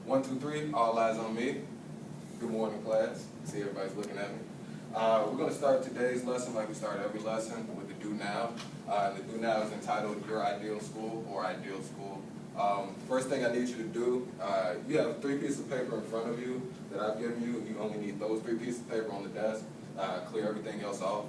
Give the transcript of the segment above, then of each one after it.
1, 2, 3, all eyes on me. Good morning, class. See, everybody's looking at me. We're going to start today's lesson like we start every lesson with the do now. The do now is entitled Your Ideal School or Ideal School. First thing I need you to do, you have 3 pieces of paper in front of you that I've given you. You only need those 3 pieces of paper on the desk. Clear everything else off.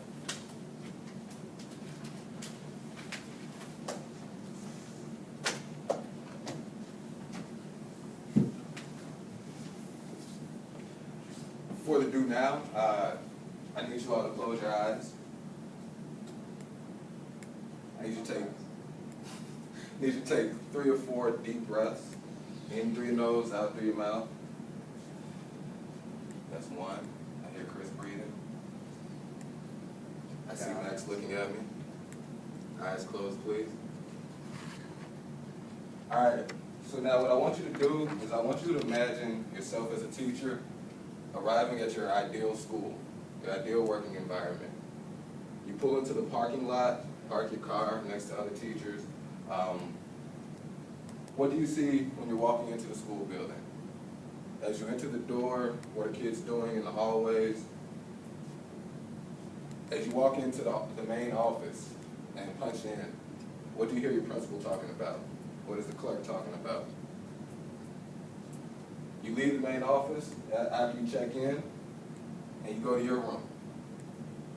For the do now, I need you all to close your eyes. I need you to take 3 or 4 deep breaths. In through your nose, out through your mouth. That's 1. I hear Chris breathing. I see Max looking at me. Eyes closed, please. All right, so now what I want you to do is I want you to imagine yourself as a teacher arriving at your ideal school, your ideal working environment. You pull into the parking lot, park your car next to other teachers. What do you see when you're walking into the school building? As you enter the door, what are kids doing in the hallways? As you walk into the main office and punch in, what do you hear your principal talking about? What is the clerk talking about? You leave the main office after you check in, and you go to your room.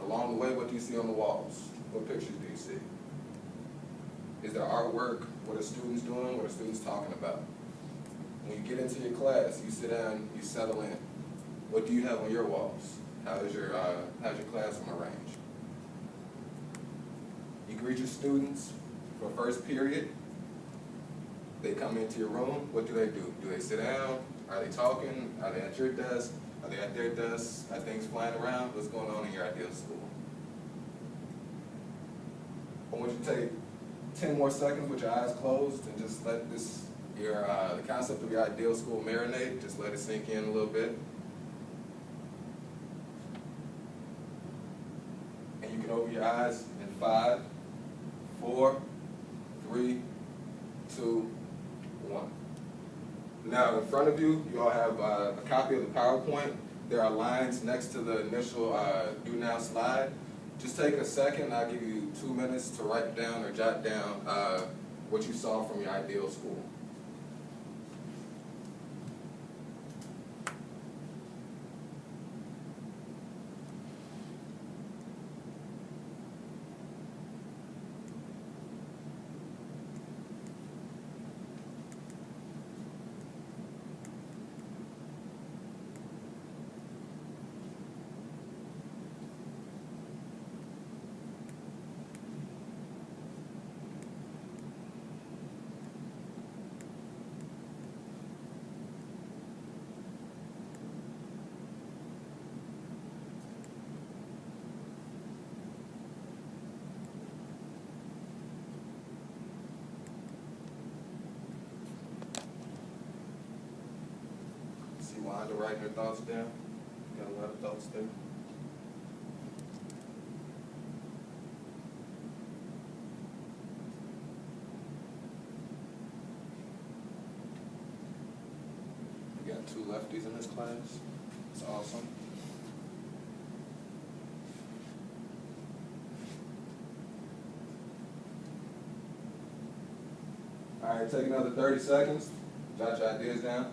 Along the way, what do you see on the walls? What pictures do you see? Is there artwork? What are students doing? What are students talking about? When you get into your class, you sit down, you settle in. What do you have on your walls? How's your classroom arranged? You greet your students for first period. They come into your room. What do? Do they sit down? Are they talking? Are they at your desk? Are they at their desk? Are things flying around? What's going on in your ideal school? I want you to take 10 more seconds with your eyes closed and just let the concept of your ideal school marinate. Just let it sink in a little bit. And you can open your eyes in 5, 4, 3, 2, 1. Now, in front of you, you all have a copy of the PowerPoint. There are lines next to the initial do now slide. Just take a second. I'll give you 2 minutes to write down or jot down what you saw from your ideal school. Wanda writing her thoughts down. Got a lot of thoughts there. We got 2 lefties in this class. It's awesome. All right, take another 30 seconds. Jot your ideas down.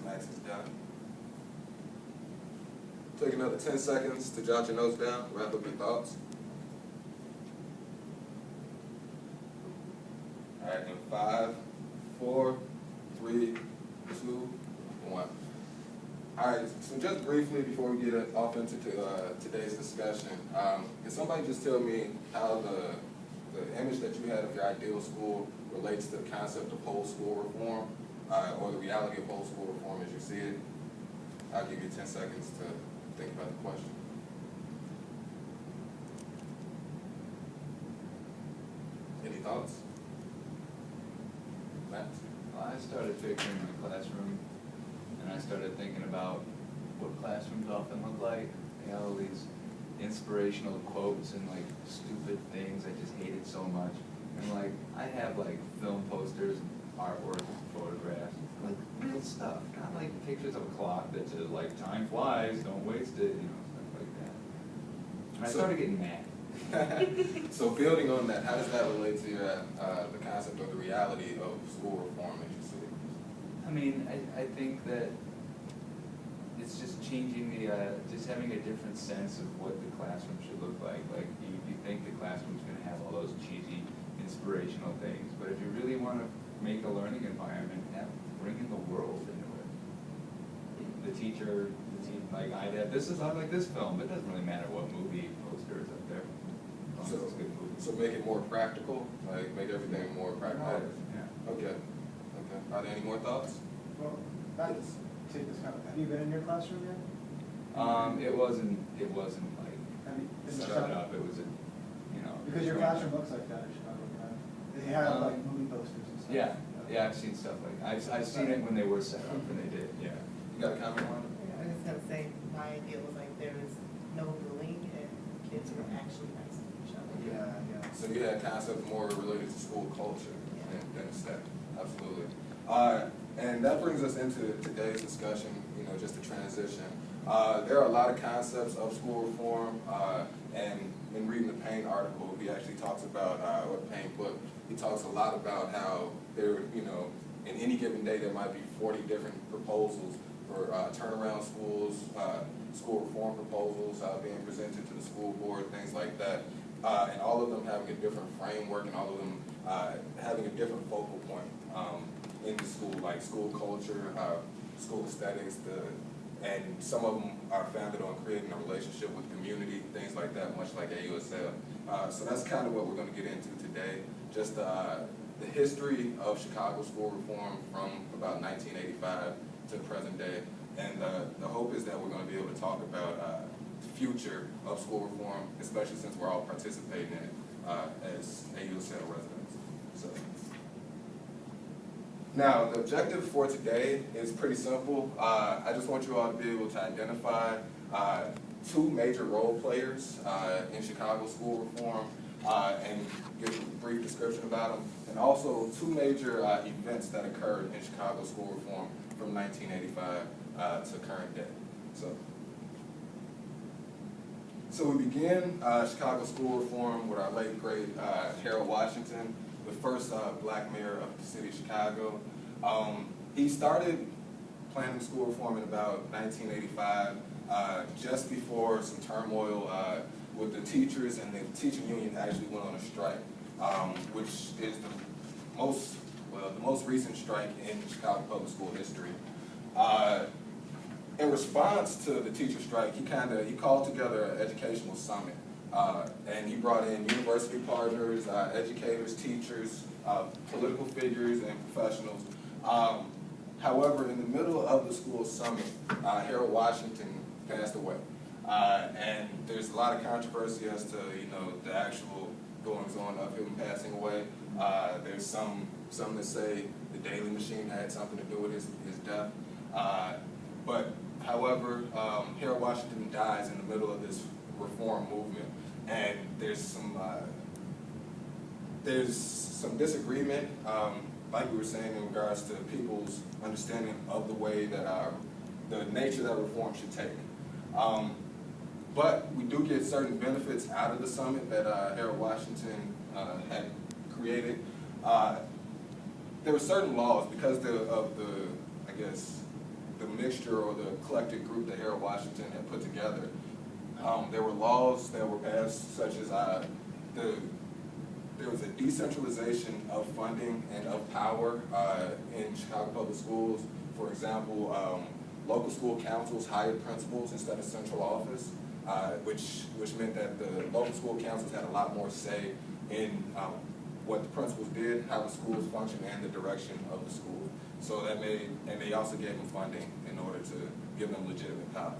Max is done. Take another 10 seconds to jot your notes down, wrap up your thoughts. All right, in 5, 4, 3, 2, 1. All right, so just briefly before we get off into today's discussion, can somebody just tell me how the image that you had of your ideal school relates to the concept of whole school reform, or the reality of whole school reform as you see it? I'll give you 10 seconds to think about the question. Any thoughts? Matt? Well, I started picturing my classroom, and I started thinking about what classrooms often look like. They have all these inspirational quotes and like stupid things I just hated so much. And like, I have like film posters, artwork, photographs, like real stuff, not like pictures of a clock that says like, time flies, don't waste it, you know, stuff like that. And I started getting mad. So building on that, how does that relate to your, the concept of the reality of school reform that you see? I mean, I think that it's just changing the, just having a different sense of what the classroom should look like. Like, you think the classroom's gonna have all those cheesy, inspirational things, but if you really wanna make a learning environment, bring in the world into it. The teacher, like, this is not like this film, it doesn't really matter what movie poster is up there. As long as it's a good movie. So make it more practical, like make everything more pragmatic. Yeah. Okay. Okay. Are there any more thoughts? Well, that's, take this kind of, have you been in your classroom yet? It wasn't like Have you been set Chicago? up, it was a, you know. Because your classroom looks like that in Chicago, right? They have like movie posters and stuff. Yeah, I've seen stuff like, I've seen it when they were set up and they did, yeah. You got a comment on it? Yeah, I was just gonna say, my idea was like there is no bullying and kids were actually nice to each other. Yeah. So you had concepts more related to school culture than STEM. Absolutely. And that brings us into today's discussion, you know, just a transition. There are a lot of concepts of school reform, and in reading the Payne article, he actually talks about, or the Payne book, he talks a lot about how there, you know, in any given day there might be 40 different proposals for turnaround schools, school reform proposals being presented to the school board, things like that. And all of them having a different framework and all of them having a different focal point in the school, like school culture, school aesthetics, and some of them are founded on creating a relationship with community, things like that, much like AUSL. So that's kind of what we're going to get into today, just the history of Chicago school reform from about 1985 to the present day. And the hope is that we're going to be able to talk about the future of school reform, especially since we're all participating in it as AUSL residents. So. Now, the objective for today is pretty simple. I just want you all to be able to identify two major role players in Chicago school reform and give a brief description about them, and also two major events that occurred in Chicago school reform from 1985 to current day. So we begin Chicago school reform with our late great Harold Washington, the first black mayor of the city of Chicago. He started planning school reform in about 1985, just before some turmoil with the teachers, and the teaching union actually went on a strike, which is the most recent strike in Chicago public school history. In response to the teacher strike, he called together an educational summit, and he brought in university partners, educators, teachers, political figures, and professionals. However, in the middle of the school summit, Harold Washington passed away, and there's a lot of controversy as to the actual goings on of him passing away. There's some that say the Daily Machine had something to do with his death. But however, Harold Washington dies in the middle of this reform movement, and there's some disagreement, like we were saying, in regards to people's understanding of the way that the nature that reform should take. But we do get certain benefits out of the summit that Harold Washington had created. There were certain laws because of the mixture or the collective group that Harold Washington had put together. There were laws that were passed, such as there was a decentralization of funding and of power in Chicago public schools. For example, local school councils hired principals instead of central office, which meant that the local school councils had a lot more say in what the principals did, how the schools functioned, and the direction of the school. So and they also gave them funding in order to give them legitimate power.